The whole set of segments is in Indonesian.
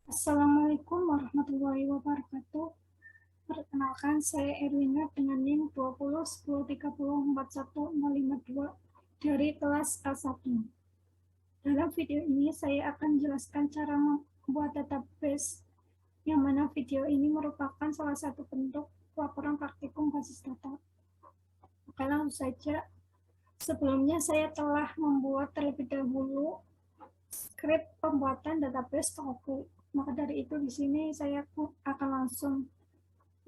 Assalamualaikum warahmatullahi wabarakatuh. Perkenalkan, saya Erwina dengan NIM 2010304152 dari kelas A1. Dalam video ini saya akan jelaskan cara membuat database, yang mana video ini merupakan salah satu bentuk laporan praktikum basis data. Oke, langsung saja. Sebelumnya saya telah membuat terlebih dahulu skrip pembuatan database Toku. Maka dari itu di sini saya akan langsung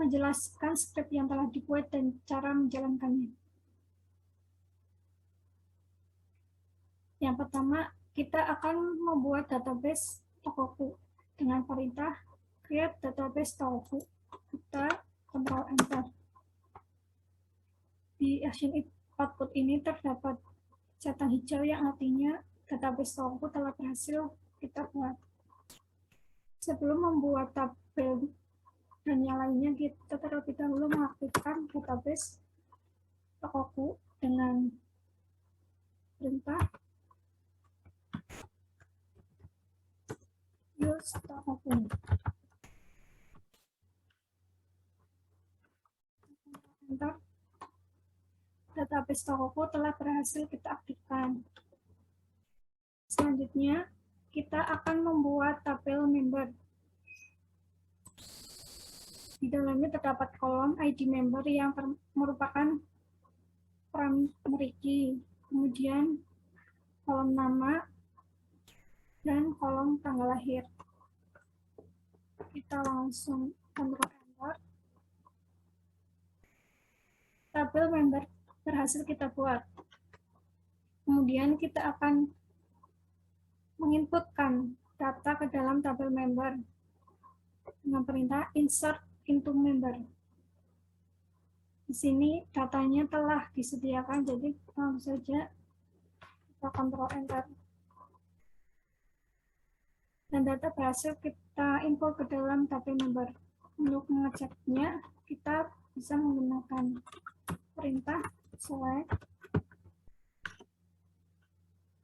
menjelaskan skrip yang telah dibuat dan cara menjalankannya. Yang pertama, kita akan membuat database Tokoku dengan perintah create database Tokoku. Kita Ctrl Enter. Di action output ini terdapat centang hijau yang artinya database Tokoku telah berhasil kita buat. Sebelum membuat tabel dan yang lainnya, kita terlebih dahulu mengaktifkan database Tokoku dengan perintah use Tokoku. Enter. Database Tokoku telah berhasil kita aktifkan. Selanjutnya, kita akan membuat tabel member. Di dalamnya terdapat kolom ID member yang merupakan primary key, kemudian kolom nama, dan kolom tanggal lahir. Kita langsung Ctrl Enter. Tabel member berhasil kita buat. Kemudian kita akan menginputkan data ke dalam tabel member dengan perintah insert into member. Di sini datanya telah disediakan, jadi langsung saja kita Ctrl Enter. Dan data berhasil kita import ke dalam tabel member. Untuk mengeceknya, kita bisa menggunakan perintah select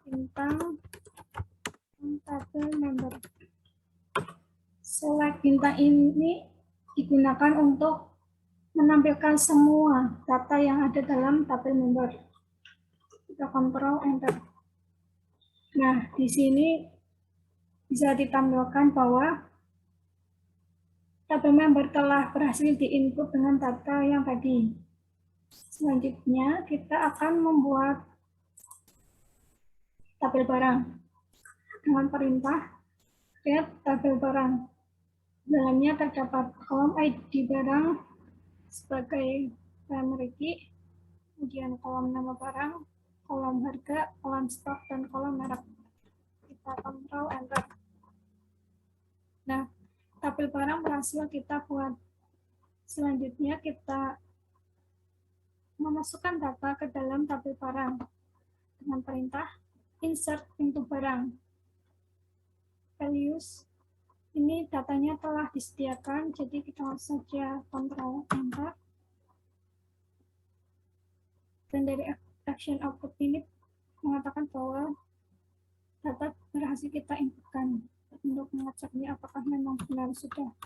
bintang tabel member. Select bintang ini digunakan untuk menampilkan semua data yang ada dalam tabel member. Kita Ctrl Enter. Nah, di sini bisa ditampilkan bahwa tabel member telah berhasil diinput dengan data yang tadi. Selanjutnya, kita akan membuat tabel barang dengan perintah create tabel barang. Dalamnya terdapat kolom ID barang sebagai primary key, kemudian kolom nama barang, kolom harga, kolom stok, dan kolom merek. Kita Ctrl Enter. Nah, tabel barang berhasil kita buat. Selanjutnya kita memasukkan data ke dalam tabel barang dengan perintah insert into barang. Values ini datanya telah disediakan, jadi kita langsung saja Ctrl Enter. Dan dari action output ini mengatakan bahwa data berhasil kita inputkan. Untuk mengeceknya apakah memang benar sudah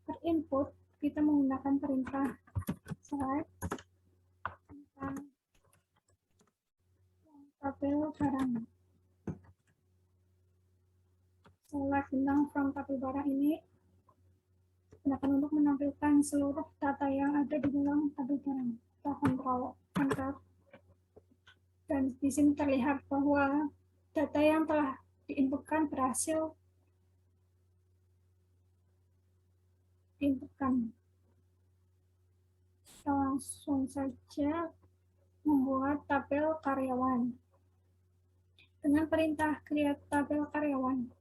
terinput, kita menggunakan perintah select tentang tabel barang. Select bintang from tabel barang ini gunakan untuk menampilkan seluruh data yang ada di dalam tabel barang. Kita Ctrl Enter. Dan di sini terlihat bahwa data yang telah diinputkan berhasil diinputkan. Kita langsung saja membuat tabel karyawan dengan perintah create tabel karyawan.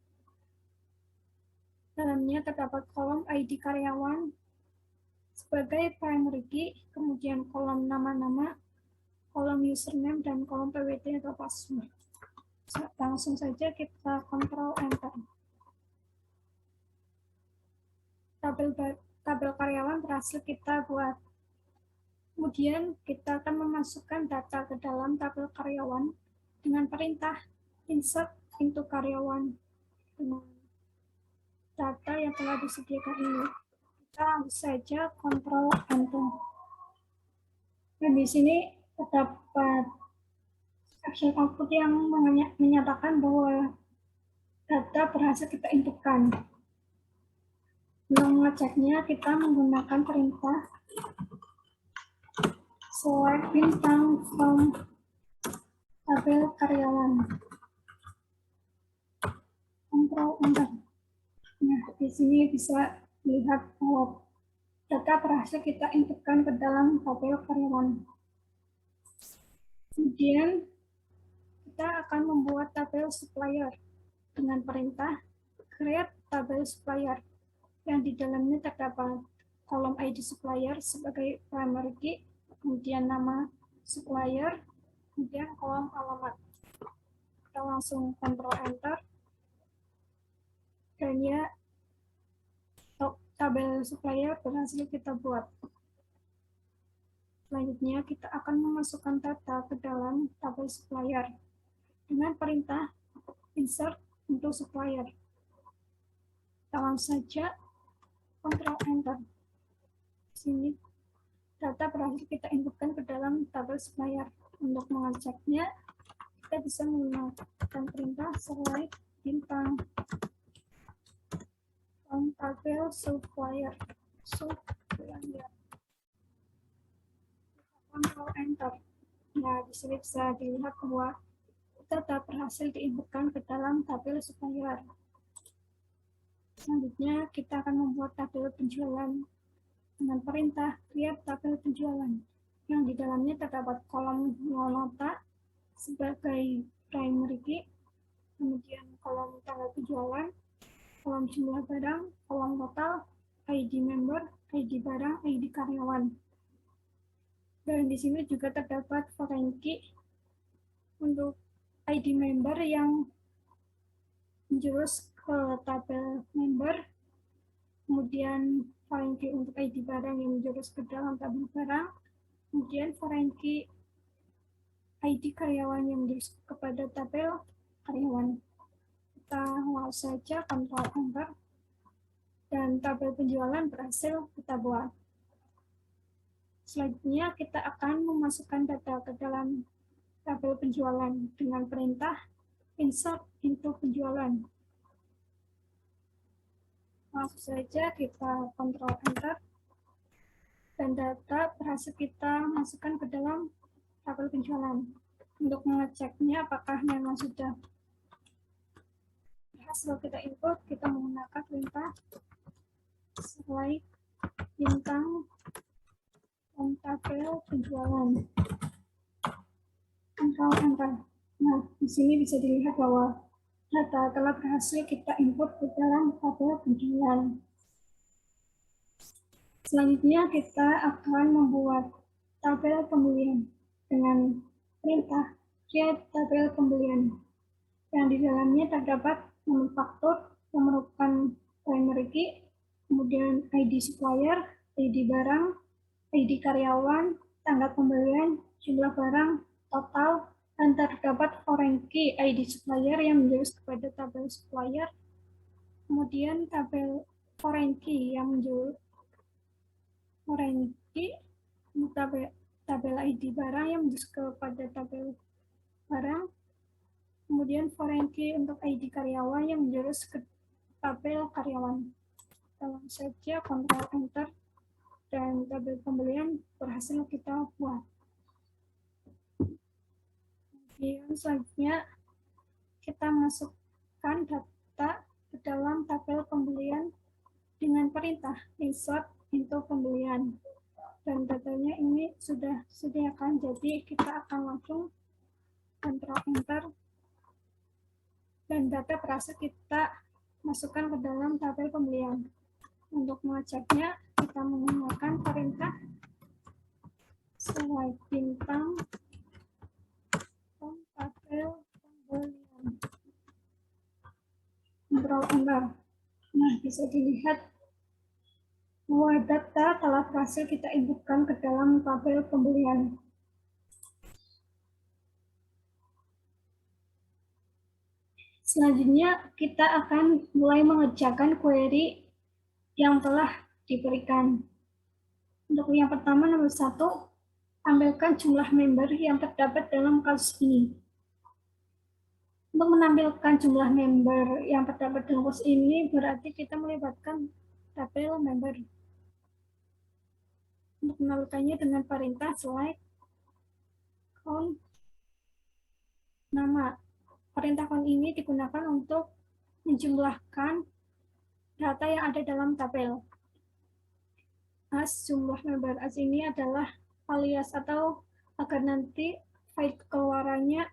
Dalamnya terdapat kolom ID karyawan sebagai primary key, kemudian kolom nama-nama, kolom username, dan kolom PWT atau password. Langsung saja kita Ctrl Enter. Tabel karyawan berhasil kita buat. Kemudian kita akan memasukkan data ke dalam tabel karyawan dengan perintah insert into karyawan. Dengan yang telah disediakan ini. Kita langsung saja Ctrl Enter. Dan di sini terdapat action output yang menyatakan bahwa data berhasil kita inputkan. Untuk mengeceknya, kita menggunakan perintah select bintang from tabel karyawan. Ctrl Enter. Nah, di sini bisa dilihat bahwa data berhasil kita inputkan ke dalam tabel karyawan. Kemudian kita akan membuat tabel supplier dengan perintah create tabel supplier yang di dalamnya terdapat kolom ID supplier sebagai primary key, kemudian nama supplier, kemudian kolom alamat. Kita langsung Ctrl Enter. Dan ya, tabel supplier berhasil kita buat. Selanjutnya, kita akan memasukkan data ke dalam tabel supplier dengan perintah insert untuk supplier. Kita langsung saja Ctrl Enter. Sini data berhasil kita inputkan ke dalam tabel supplier. Untuk mengeceknya, kita bisa menggunakan perintah select bintang from tabel supplier. Ctrl Enter. Nah, di sini bisa dilihat bahwa data berhasil diinputkan ke dalam tabel supplier. Selanjutnya, kita akan membuat tabel penjualan dengan perintah create tabel penjualan yang di dalamnya terdapat kolom nota sebagai primary key, kemudian kolom tanggal penjualan, kolom jumlah barang, kolom total, ID member, ID barang, ID karyawan. Dan di sini juga terdapat foreign key untuk ID member yang menjurus ke tabel member, kemudian foreign key untuk ID barang yang menjurus ke dalam tabel barang, kemudian foreign key ID karyawan yang menjurus kepada tabel karyawan. Kita langsung saja Ctrl Enter, dan tabel penjualan berhasil kita buat. Selanjutnya, kita akan memasukkan data ke dalam tabel penjualan dengan perintah insert into penjualan. Langsung saja kita Ctrl Enter, dan data berhasil kita masukkan ke dalam tabel penjualan. Untuk mengeceknya apakah memang sudah berhasil kita input, kita menggunakan perintah select bintang tabel penjualan. Ctrl Enter. Nah, di sini bisa dilihat bahwa data telah berhasil kita input ke dalam tabel penjualan. Selanjutnya, kita akan membuat tabel pembelian dengan perintah create tabel pembelian yang di dalamnya terdapat nomor faktur yang merupakan primary key, kemudian ID supplier, ID barang, ID karyawan, tanggal pembelian, jumlah barang, total, dan terdapat foreign key ID supplier yang menjurus kepada tabel supplier, kemudian tabel foreign key yang menjurus foreign key tabel ID barang yang menjurus kepada tabel barang, kemudian foreign key untuk ID karyawan yang menjurus ke tabel karyawan. Langsung saja Ctrl Enter, dan tabel pembelian berhasil kita buat. Kemudian selanjutnya kita masukkan data ke dalam tabel pembelian dengan perintah insert into pembelian. Dan datanya ini sudah disediakan, jadi kita akan langsung Ctrl Enter, dan data berhasil kita masukkan ke dalam tabel pembelian. Untuk mengeceknya, kita menggunakan perintah select bintang from tabel pembelian. Ctrl Enter. Nah, bisa dilihat bahwa data telah berhasil kita inputkan ke dalam tabel pembelian. Selanjutnya, kita akan mulai mengerjakan query yang telah diberikan. Untuk yang pertama, nomor 1, tampilkan jumlah member yang terdapat dalam kasus ini. Untuk menampilkan jumlah member yang terdapat dalam kasus ini, berarti kita melibatkan tabel member. Untuk menampilkannya dengan perintah select count nama. Perintah count ini digunakan untuk menjumlahkan data yang ada dalam tabel. As jumlah member. As ini adalah alias atau agar nanti file keluarannya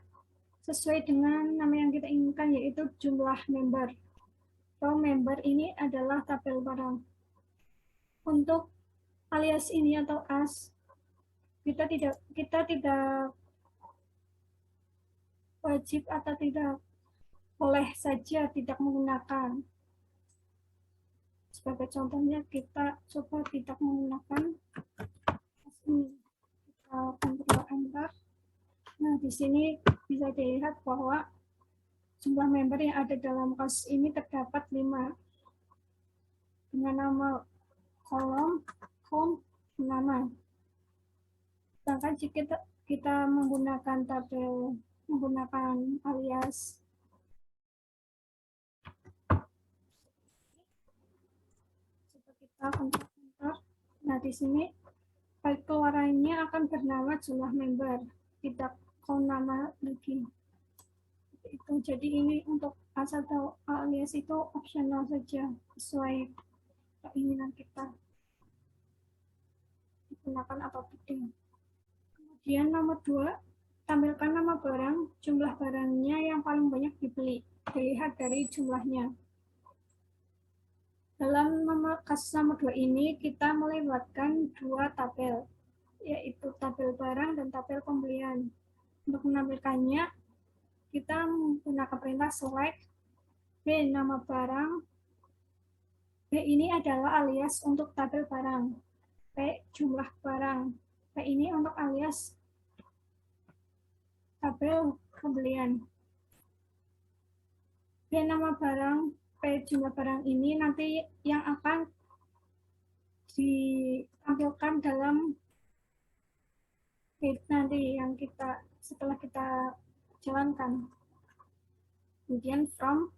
sesuai dengan nama yang kita inginkan, yaitu jumlah member. So, member ini adalah tabel barang. Untuk alias ini atau as, kita tidak wajib atau tidak boleh saja tidak menggunakan. Sebagai contohnya, kita coba tidak menggunakan as ini. Kita Ctrl Enter. Nah, di sini bisa dilihat bahwa jumlah member yang ada dalam kasus ini terdapat 5 dengan nama kolom, count, nama. Sedangkan jika kita menggunakan tabel, menggunakan alias coba kita enter. Nah, di sini file keluarannya akan bernama jumlah member, tidak count nama lagi. Itu jadi ini untuk as atau alias itu opsional saja, sesuai keinginan kita digunakan atau tidak. Kemudian nomor 2, tampilkan nama barang, jumlah barangnya yang paling banyak dibeli, dilihat dari jumlahnya. Dalam kasus nomor 2 ini kita melibatkan 2 tabel, yaitu tabel barang dan tabel pembelian. Untuk menampilkannya, kita menggunakan perintah select B nama barang. B ini adalah alias untuk tabel barang. P jumlah barang. P ini untuk alias tabel pembelian. B nama barang, P jumlah barang ini nanti yang akan ditampilkan dalam page nanti yang setelah kita jalankan. Kemudian from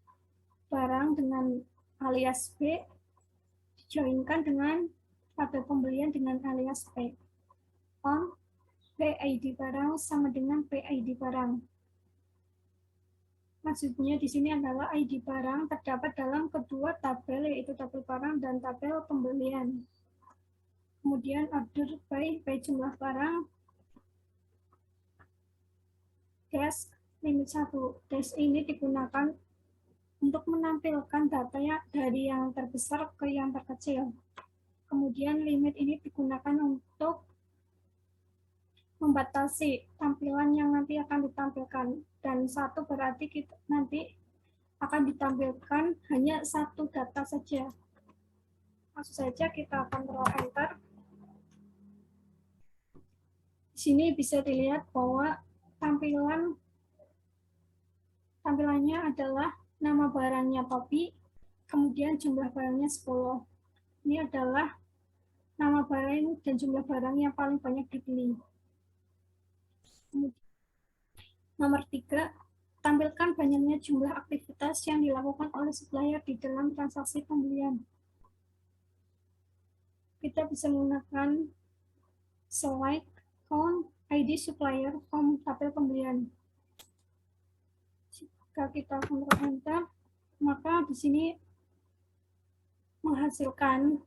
barang dengan alias B dijoinkan dengan tabel pembelian dengan alias P. On PID barang sama dengan PID barang. Maksudnya di sini adalah ID barang terdapat dalam kedua tabel, yaitu tabel barang dan tabel pembelian. Kemudian order by jumlah barang dash limit 1. Dash ini digunakan untuk menampilkan data dari yang terbesar ke yang terkecil. Kemudian limit ini digunakan untuk membatasi tampilan yang nanti akan ditampilkan. Dan 1 berarti kita nanti akan ditampilkan hanya 1 data saja. Langsung saja kita akan Ctrl Enter. Di sini bisa dilihat bahwa tampilannya adalah nama barangnya topi, kemudian jumlah barangnya 10. Ini adalah nama barang dan jumlah barang yang paling banyak dibeli. Nomor 3, tampilkan banyaknya jumlah aktivitas yang dilakukan oleh supplier di dalam transaksi pembelian. Kita bisa menggunakan select count ID supplier from tabel pembelian. Jika kita Ctrl Enter, maka di sini menghasilkan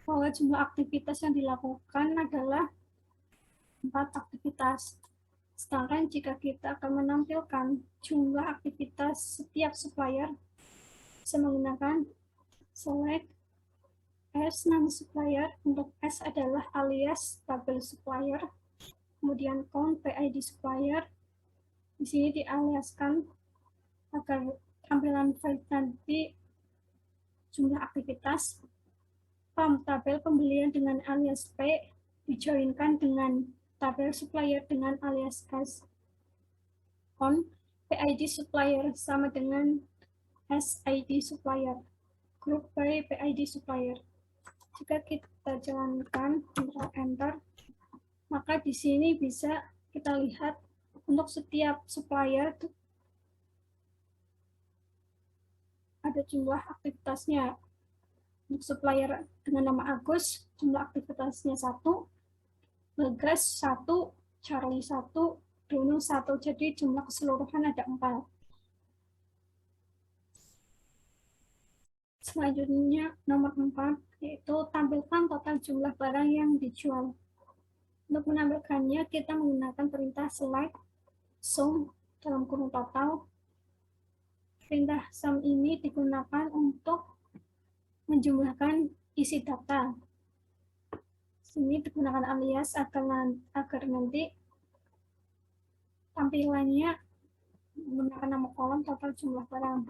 bahwa jumlah aktivitas yang dilakukan adalah 4 aktivitas. Sedangkan jika kita akan menampilkan jumlah aktivitas setiap supplier, bisa menggunakan select S nama supplier. Untuk S adalah alias tabel supplier. Kemudian count PID supplier. Di sini dialiaskan agar tampilan file nanti jumlah aktivitas. From tabel pembelian dengan alias P dijoinkan dengan tabel supplier dengan alias S. On PID supplier sama dengan SID supplier. group by PID supplier. Jika kita jalankan Ctrl Enter, maka di sini bisa kita lihat untuk setiap supplier ada jumlah aktivitasnya. Untuk supplier dengan nama Agus, jumlah aktivitasnya 1, Bagas 1, Charlie 1, Dono 1. Jadi jumlah keseluruhan ada 4. Selanjutnya nomor 4, yaitu tampilkan total jumlah barang yang dijual. Untuk menampilkannya, kita menggunakan perintah select sum dalam kurung total. Perintah sum ini digunakan untuk menjumlahkan isi data. Sini digunakan alias agar nanti tampilannya menggunakan nama kolom total jumlah barang.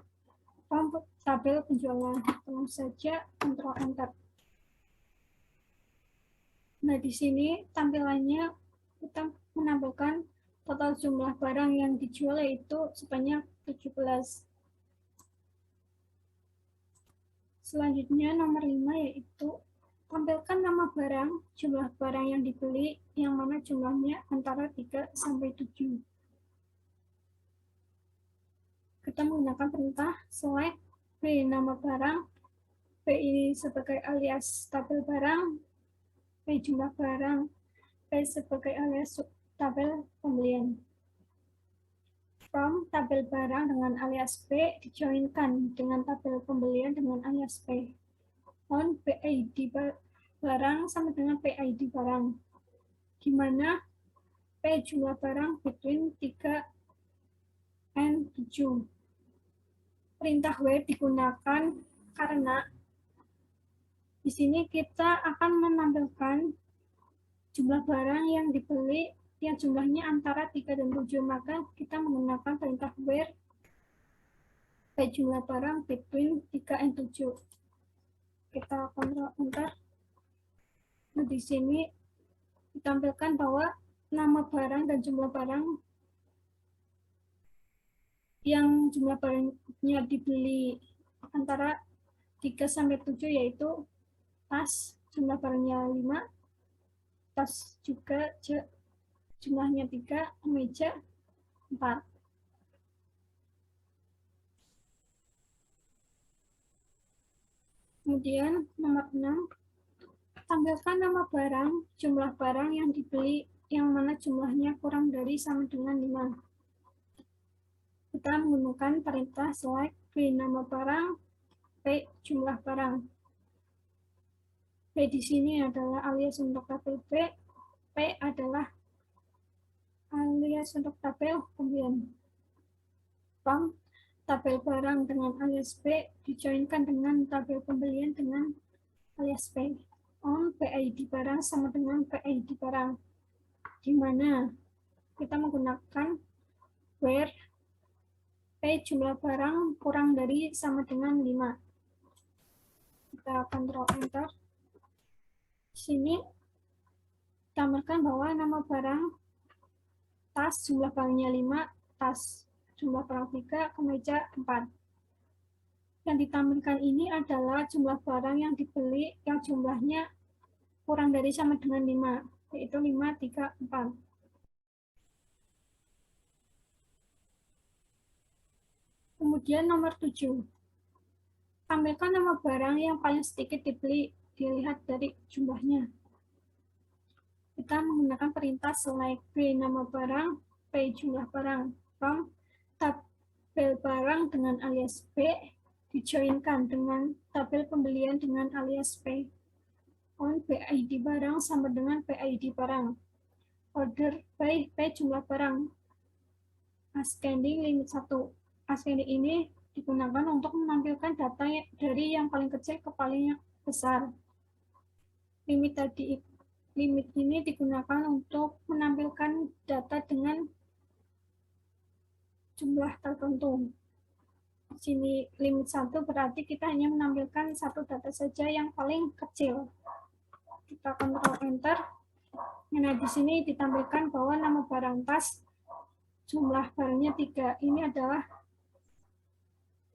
From tabel penjualan, langsung saja Ctrl Enter. Nah, di sini tampilannya kita menampilkan total jumlah barang yang dijual yaitu sebanyak 17. Selanjutnya nomor 5 yaitu tampilkan nama barang, jumlah barang yang dibeli yang mana jumlahnya antara 3 sampai 7. Kita menggunakan perintah select B nama barang, B ini sebagai alias tabel barang, B jumlah barang, B sebagai alias tabel pembelian. From tabel barang dengan alias B dijoinkan dengan tabel pembelian dengan alias B. On PID barang sama dengan PID barang, di mana P jumlah barang between 3 and 7. Perintah W digunakan karena di sini kita akan menampilkan jumlah barang yang dibeli yang jumlahnya antara 3 dan 7, maka kita menggunakan perintah where by jumlah barang between 3 and 7. Kita Ctrl Enter. Nah, di sini ditampilkan bahwa nama barang dan jumlah barang yang jumlah barangnya dibeli antara 3 sampai 7 yaitu tas, jumlah barangnya 5, tas juga jumlahnya 3, meja 4. Kemudian nomor 6, tampilkan nama barang, jumlah barang yang dibeli yang mana jumlahnya kurang dari sama dengan 5. Kita menggunakan perintah select B nama barang, P jumlah barang. P di sini adalah alias untuk tabel B, P adalah alias untuk tabel pembelian. From tabel barang dengan alias B dijoinkan dengan tabel pembelian dengan alias P. On PID barang sama dengan PID barang, di mana kita menggunakan where P jumlah barang kurang dari sama dengan 5. Kita Ctrl Enter. Di sini tampilkan bahwa nama barang tas jumlah barangnya 5, tas jumlah barang 3, kemeja 4. Yang ditampilkan ini adalah jumlah barang yang dibeli yang jumlahnya kurang dari sama dengan 5, yaitu 5, 3, 4. Kemudian nomor 7. Tampilkan nama barang yang paling sedikit dibeli, dilihat dari jumlahnya. Kita menggunakan perintah select B nama barang, P jumlah barang. From tabel barang dengan alias B dijoinkan dengan tabel pembelian dengan alias P. On PID barang sama dengan PID barang. Order by P jumlah barang. Ascending limit 1. Ascending ini digunakan untuk menampilkan data dari yang paling kecil ke paling besar. Limit ini digunakan untuk menampilkan data dengan jumlah tertentu. Di sini limit 1 berarti kita hanya menampilkan satu data saja yang paling kecil. Kita Ctrl Enter. Nah, di sini ditampilkan bahwa nama barang tas jumlah barangnya 3. Ini adalah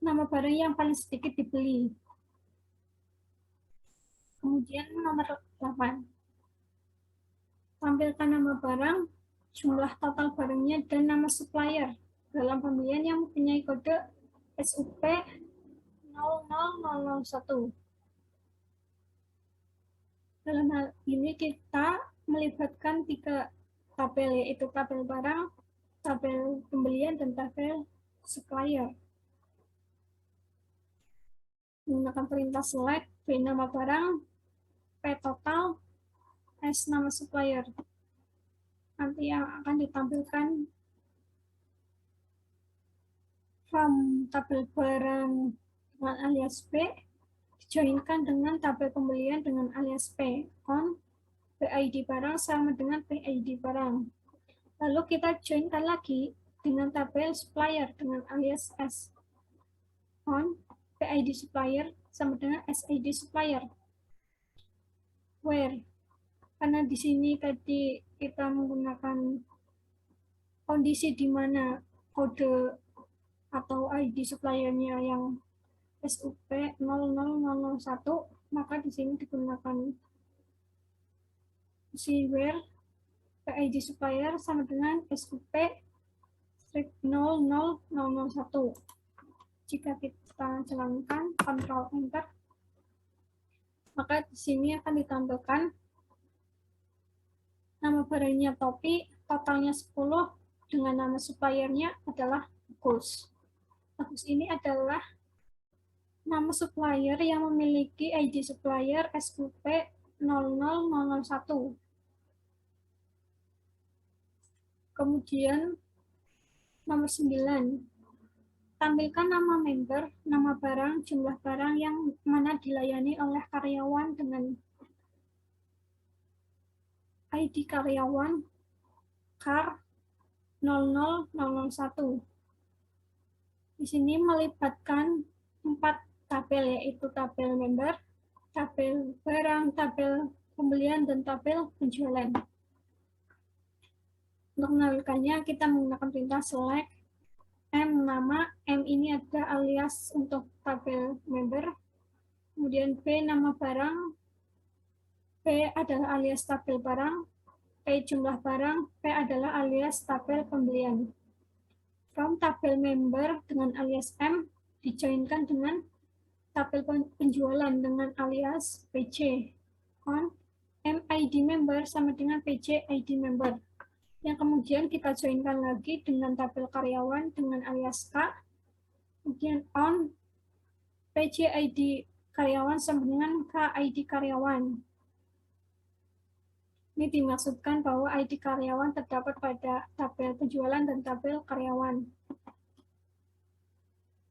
nama barang yang paling sedikit dibeli. Kemudian nomor 8. Tampilkan nama barang, jumlah total barangnya, dan nama supplier dalam pembelian yang mempunyai kode SUP 00001. Dalam hal ini kita melibatkan 3 tabel, yaitu tabel barang, tabel pembelian, dan tabel supplier. Menggunakan perintah select, B nama barang, P total, S nama supplier. Nanti yang akan ditampilkan from tabel barang dengan alias B dijoinkan dengan tabel pembelian dengan alias P on PID barang sama dengan PID barang. Lalu kita joinkan lagi dengan tabel supplier dengan alias S on PID supplier sama dengan SID supplier. Where, karena di sini tadi kita menggunakan kondisi di mana kode atau ID suppliernya yang SUP 00001, maka di sini digunakan si where PID supplier sama dengan SUP 00001. Jika kita jalankan Ctrl Enter, maka di sini akan ditampilkan nama barangnya topi, totalnya 10, dengan nama suppliernya adalah Agus. Agus ini adalah nama supplier yang memiliki ID supplier SUP 00001. Kemudian nomor 9. Tampilkan nama member, nama barang, jumlah barang yang mana dilayani oleh karyawan dengan ID karyawan car 0001. Di sini melibatkan 4 tabel, yaitu tabel member, tabel barang, tabel pembelian, dan tabel penjualan. Untuk menampilkannya, kita menggunakan perintah select M nama, M ini ada alias untuk tabel member, kemudian B nama barang, P adalah alias tabel barang, P jumlah barang, P adalah alias tabel pembelian. From tabel member dengan alias M dijoinkan dengan tabel penjualan dengan alias PJ on MID member sama dengan PJ ID member, yang kemudian kita joinkan lagi dengan tabel karyawan dengan alias K, kemudian on PJ ID karyawan sama dengan K ID karyawan. Ini dimaksudkan bahwa ID karyawan terdapat pada tabel penjualan dan tabel karyawan.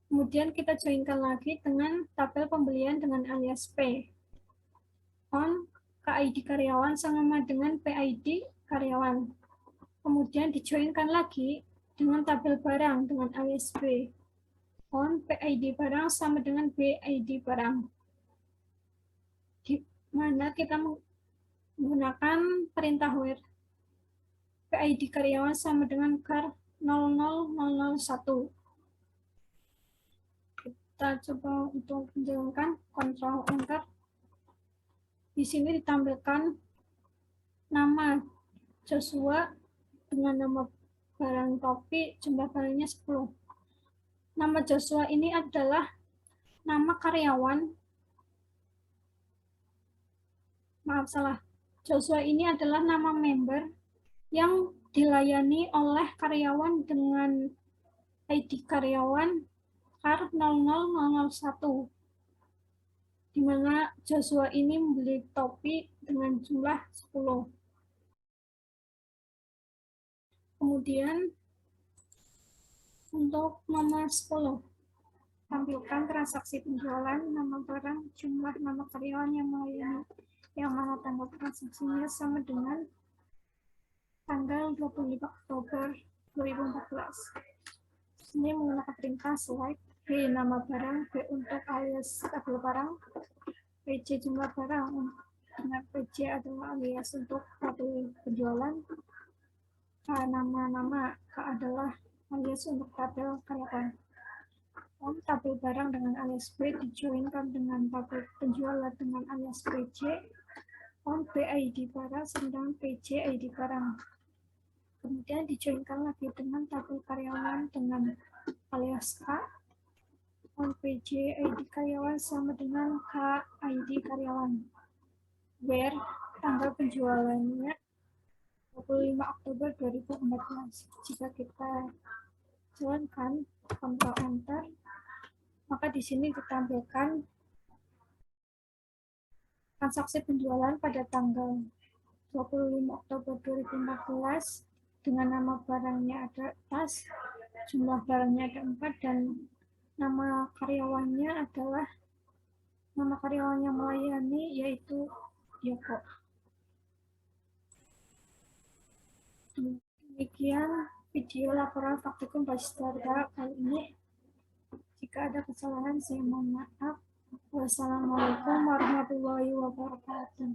Kemudian kita joinkan lagi dengan tabel pembelian dengan alias P. On KID karyawan sama dengan PID karyawan. Kemudian dijoinkan lagi dengan tabel barang dengan alias B. On PID barang sama dengan BID barang. Di mana kita menggunakan perintah where PID karyawan sama dengan car 0001. Kita coba untuk menjalankan Ctrl Enter. Di sini ditampilkan nama Joshua dengan nama barang topi, jumlah barangnya 10. Nama Joshua ini adalah nama karyawan. Maaf, salah. Joshua ini adalah nama member yang dilayani oleh karyawan dengan ID karyawan car 0001, di mana Joshua ini membeli topi dengan jumlah 10. Kemudian untuk nomor 10, tampilkan transaksi penjualan, nama barang, jumlah nama karyawan yang melayani, yang mana tanggal transaksinya sama dengan tanggal 25 Oktober 2014. Ini menggunakan perintah select B nama barang, B untuk alias tabel barang, PJ jumlah barang, dengan PJ adalah alias untuk tabel penjualan, K nama-nama, K adalah alias untuk tabel karyawan. form tabel barang dengan alias B dijoinkan dengan tabel penjualan dengan alias PJ, on PID barang, sedangkan PJ ID barang. Kemudian dijoinkan lagi dengan tabel karyawan dengan alias K, on PJ ID karyawan sama dengan K ID karyawan, where tanggal penjualannya 25 Oktober 2014. Jika kita jalankan Ctrl Enter, maka di sini ditampilkan transaksi penjualan pada tanggal 25 Oktober 2014 dengan nama barangnya ada tas, jumlah barangnya ada 4, dan nama karyawannya adalah nama karyawan yang melayani yaitu Yoko. Demikian video laporan praktikum basis data kali ini. Jika ada kesalahan saya mohon maaf. Wassalamualaikum warahmatullahi wabarakatuh.